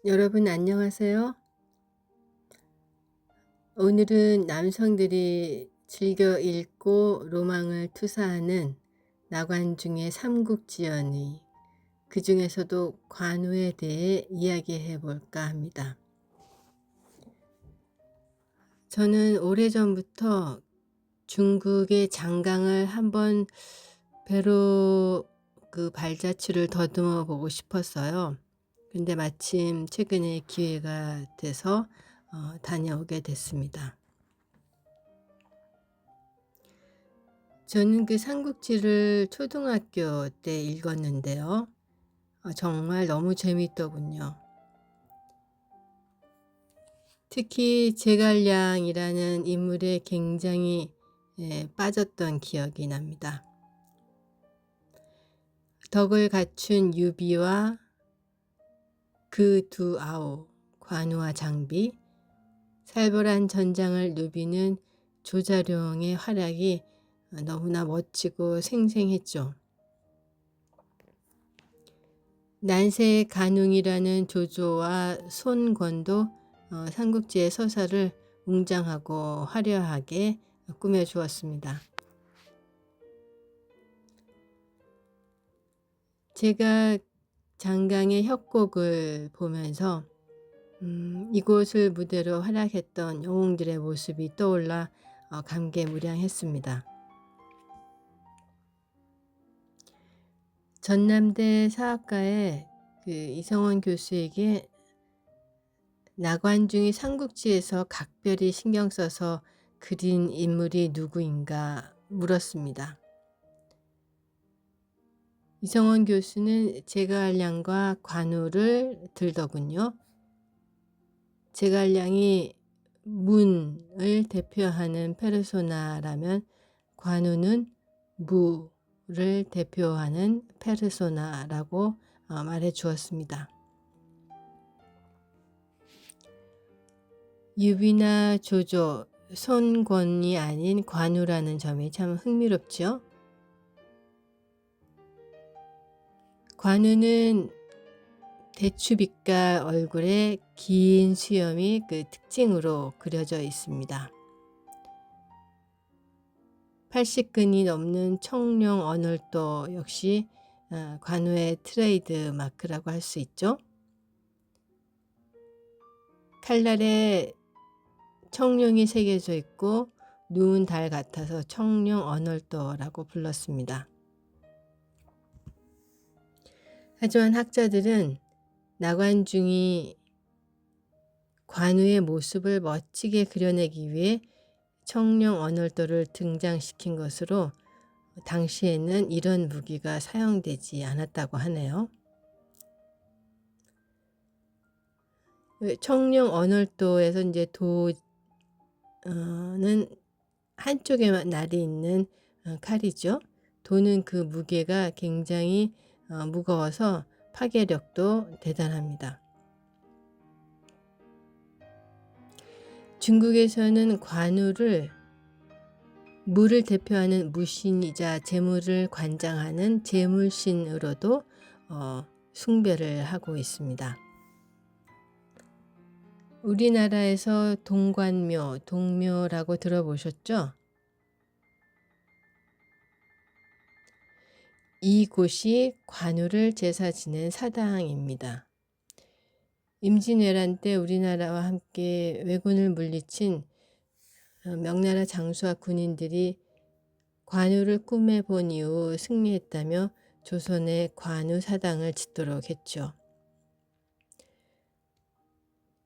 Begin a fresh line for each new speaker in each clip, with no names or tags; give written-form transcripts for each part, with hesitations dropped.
여러분 안녕하세요. 오늘은 남성들이 즐겨 읽고 로망을 투사하는 나관중의 삼국지연의, 그중에서도 관우에 대해 이야기해 볼까 합니다. 저는 오래전부터 중국의 장강을 한번 배로 발자취를 더듬어 보고 싶었어요. 근데 마침 최근에 기회가 돼서 다녀오게 됐습니다. 저는 그 삼국지를 초등학교 때 읽었는데요. 정말 너무 재밌더군요. 특히 제갈량이라는 인물에 굉장히 빠졌던 기억이 납니다. 덕을 갖춘 유비와 그 두 아우, 관우와 장비, 살벌한 전장을 누비는 조자룡의 활약이 너무나 멋지고 생생했죠. 난세의 간웅이라는 조조와 손권도 삼국지의 서사를 웅장하고 화려하게 꾸며주었습니다. 제가 장강의 협곡을 보면서 이곳을 무대로 활약했던 영웅들의 모습이 떠올라 감개무량했습니다. 전남대 사학과의 이성원 교수에게 나관중이 삼국지에서 각별히 신경 써서 그린 인물이 누구인가 물었습니다. 이성원 교수는 제갈량과 관우를 들더군요. 제갈량이 문을 대표하는 페르소나라면 관우는 무를 대표하는 페르소나라고 말해 주었습니다. 유비나 조조, 손권이 아닌 관우라는 점이 참 흥미롭죠. 관우는 대추빛깔 얼굴에 긴 수염이 특징으로 그려져 있습니다. 80근이 넘는 청룡 언월도 역시 관우의 트레이드 마크라고 할 수 있죠. 칼날에 청룡이 새겨져 있고 누운 달 같아서 청룡 언월도라고 불렀습니다. 하지만 학자들은 나관중이 관우의 모습을 멋지게 그려내기 위해 청룡 언월도를 등장시킨 것으로 당시에는 이런 무기가 사용되지 않았다고 하네요. 청룡 언월도에서 이제 도는 한쪽에만 날이 있는 칼이죠. 도는 그 무게가 굉장히 무거워서 파괴력도 대단합니다. 중국에서는 관우를 무를 대표하는 무신이자 재물을 관장하는 재물신으로도 숭배를 하고 있습니다. 우리나라에서 동관묘, 동묘라고 들어보셨죠? 이곳이 관우를 제사 지낸 사당입니다. 임진왜란 때 우리나라와 함께 왜군을 물리친 명나라 장수와 군인들이 관우를 꿈에 본 이후 승리했다며 조선에 관우 사당을 짓도록 했죠.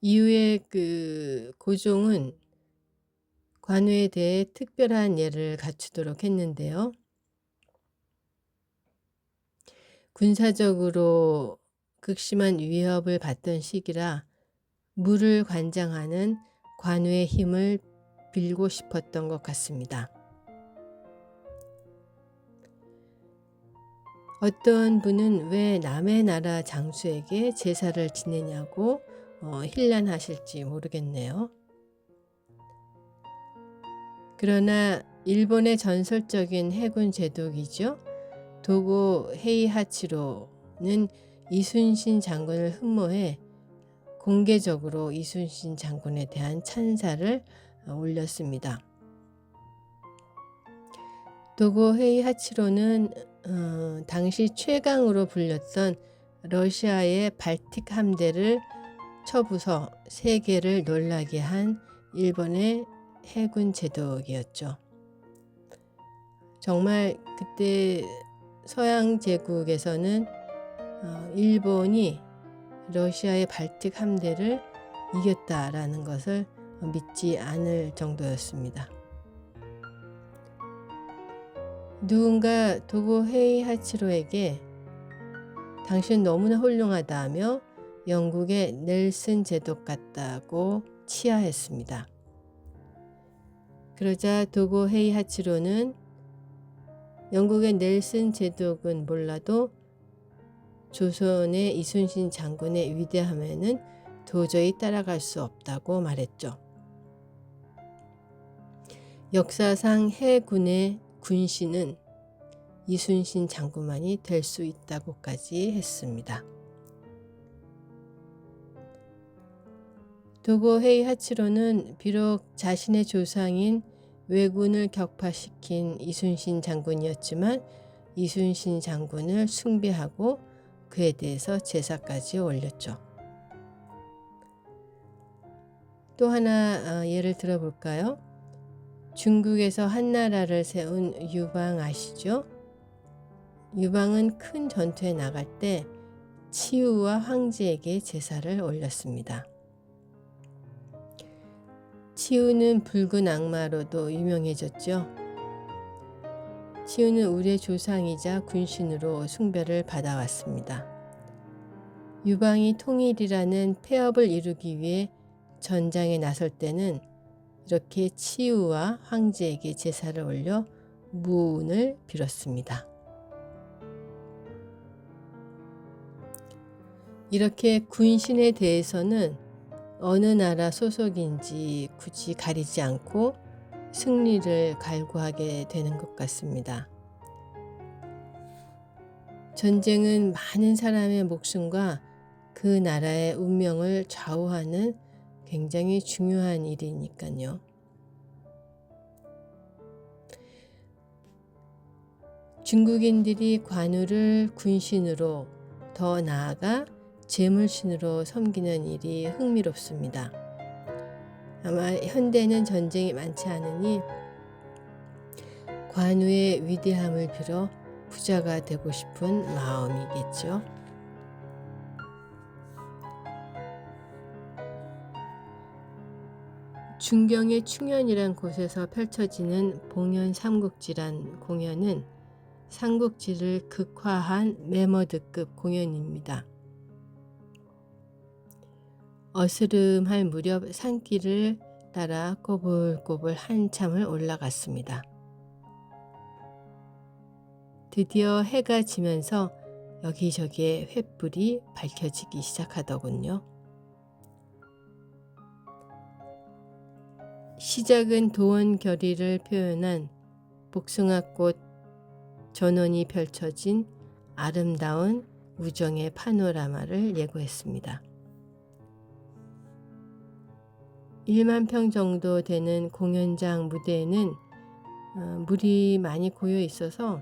이후에 고종은 관우에 대해 특별한 예를 갖추도록 했는데요. 군사적으로 극심한 위협을 받던 시기라 무를 관장하는 관우의 힘을 빌고 싶었던 것 같습니다. 어떤 분은 왜 남의 나라 장수에게 제사를 지내냐고 힐난하실지 모르겠네요. 그러나 일본의 전설적인 해군 제독이죠. 도고 헤이하치로는 이순신 장군을 흠모해 공개적으로 이순신 장군에 대한 찬사를 올렸습니다. 도고 헤이하치로는 당시 최강으로 불렸던 러시아의 발틱 함대를 쳐부숴 세계를 놀라게 한 일본의 해군 제독이었죠. 정말 그때 서양 제국에서는 일본이 러시아의 발틱 함대를 이겼다라는 것을 믿지 않을 정도였습니다. 누군가 도고 헤이하치로에게 당신 너무나 훌륭하다며 영국의 넬슨 제독 같다고 치하했습니다. 그러자 도고 헤이하치로는 영국의 넬슨 제독은 몰라도 조선의 이순신 장군의 위대함에는 도저히 따라갈 수 없다고 말했죠. 역사상 해군의 군신은 이순신 장군만이 될 수 있다고까지 했습니다. 도고 헤이하치로는 비록 자신의 조상인 왜군을 격파시킨 이순신 장군이었지만 이순신 장군을 숭배하고 그에 대해서 제사까지 올렸죠. 또 하나 예를 들어볼까요? 중국에서 한나라를 세운 유방 아시죠? 유방은 큰 전투에 나갈 때 치우와 황제에게 제사를 올렸습니다. 치우는 붉은 악마로도 유명해졌죠. 치우는 우리의 조상이자 군신으로 숭배를 받아왔습니다. 유방이 통일이라는 폐업을 이루기 위해 전장에 나설 때는 이렇게 치우와 황제에게 제사를 올려 무운을 빌었습니다. 이렇게 군신에 대해서는 어느 나라 소속인지 굳이 가리지 않고 승리를 갈구하게 되는 것 같습니다. 전쟁은 많은 사람의 목숨과 그 나라의 운명을 좌우하는 굉장히 중요한 일이니까요. 중국인들이 관우를 군신으로, 더 나아가 제물신으로 섬기는 일이 흥미롭습니다. 아마 현대는 전쟁이 많지 않으니 관우의 위대함을 빌어 부자가 되고 싶은 마음이겠죠. 중경의 충현이란 곳에서 펼쳐지는 봉현 삼국지란 공연은 삼국지를 극화한 매머드급 공연입니다. 어스름할 무렵 산길을 따라 꼬불꼬불 한참을 올라갔습니다. 드디어 해가 지면서 여기저기에 횃불이 밝혀지기 시작하더군요. 시작은 도원결의를 표현한 복숭아꽃 전원이 펼쳐진 아름다운 우정의 파노라마를 예고했습니다. 1만 평 정도 되는 공연장 무대에는 물이 많이 고여 있어서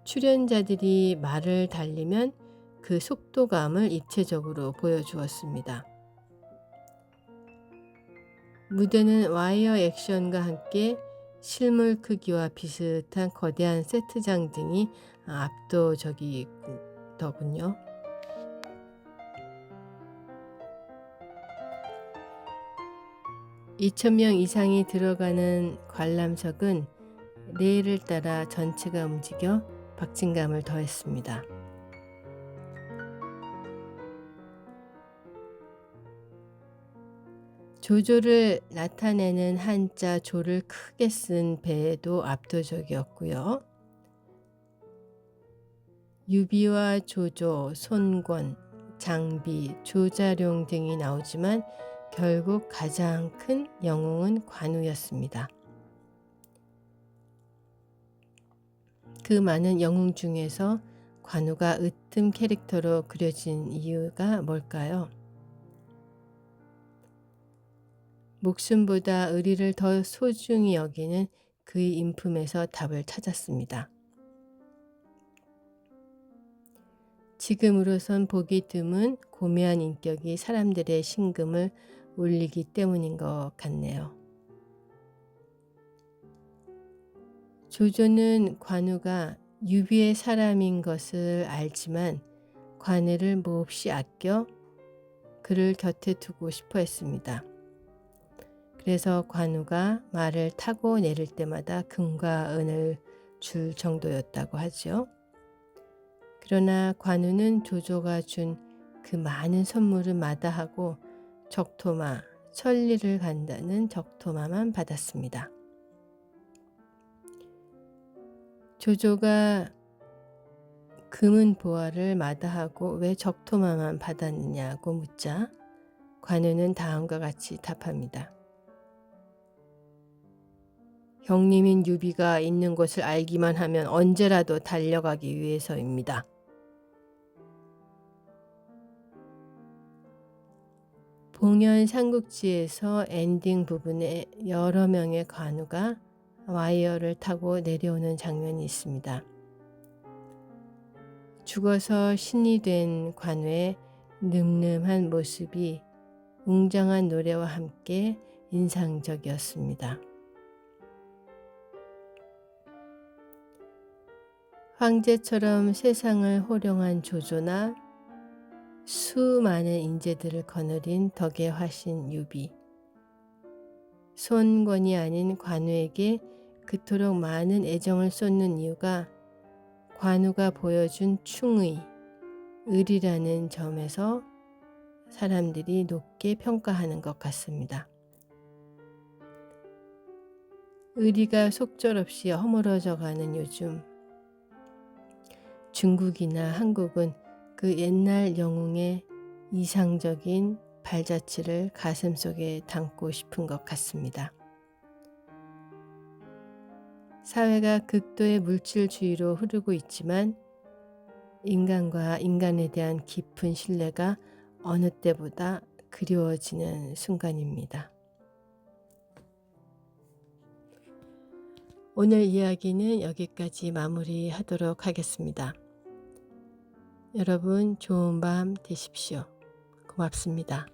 출연자들이 말을 달리면 그 속도감을 입체적으로 보여주었습니다. 무대는 와이어 액션과 함께 실물 크기와 비슷한 거대한 세트장 등이 압도적이더군요. (2,000명) 이상이 들어가는 관람석은 레일을 따라 전체가 움직여 박진감을 더했습니다. 조조를 나타내는 한자 조를 크게 쓴 배도 압도적이었고요. 유비와 조조, 손권, 장비, 조자룡 등이 나오지만 결국 가장 큰 영웅은 관우였습니다. 그 많은 영웅 중에서 관우가 으뜸 캐릭터로 그려진 이유가 뭘까요? 목숨보다 의리를 더 소중히 여기는 그의 인품에서 답을 찾았습니다. 지금으로선 보기 드문 고매한 인격이 사람들의 심금을 울리기 때문인 것 같네요. 조조는 관우가 유비의 사람인 것을 알지만 관우를 몹시 아껴 그를 곁에 두고 싶어 했습니다. 그래서 관우가 말을 타고 내릴 때마다 금과 은을 줄 정도였다고 하죠. 그러나 관우는 조조가 준 그 많은 선물을 마다하고 적토마, 천리를 간다는 적토마만 받았습니다. 조조가 금은 보화를 마다하고 왜 적토마만 받았느냐고 묻자 관우는 다음과 같이 답합니다. 형님인 유비가 있는 곳을 알기만 하면 언제라도 달려가기 위해서입니다. 봉현 삼국지에서 엔딩 부분에 여러 명의 관우가 와이어를 타고 내려오는 장면이 있습니다. 죽어서 신이 된 관우의 늠름한 모습이 웅장한 노래와 함께 인상적이었습니다. 황제처럼 세상을 호령한 조조나 수많은 인재들을 거느린 덕의 화신 유비, 손권이 아닌 관우에게 그토록 많은 애정을 쏟는 이유가 관우가 보여준 충의, 의리라는 점에서 사람들이 높게 평가하는 것 같습니다. 의리가 속절없이 허물어져가는 요즘, 중국이나 한국은 그 옛날 영웅의 이상적인 발자취를 가슴속에 담고 싶은 것 같습니다. 사회가 극도의 물질주의로 흐르고 있지만 인간과 인간에 대한 깊은 신뢰가 어느 때보다 그리워지는 순간입니다. 오늘 이야기는 여기까지 마무리하도록 하겠습니다. 여러분 좋은 밤 되십시오. 고맙습니다.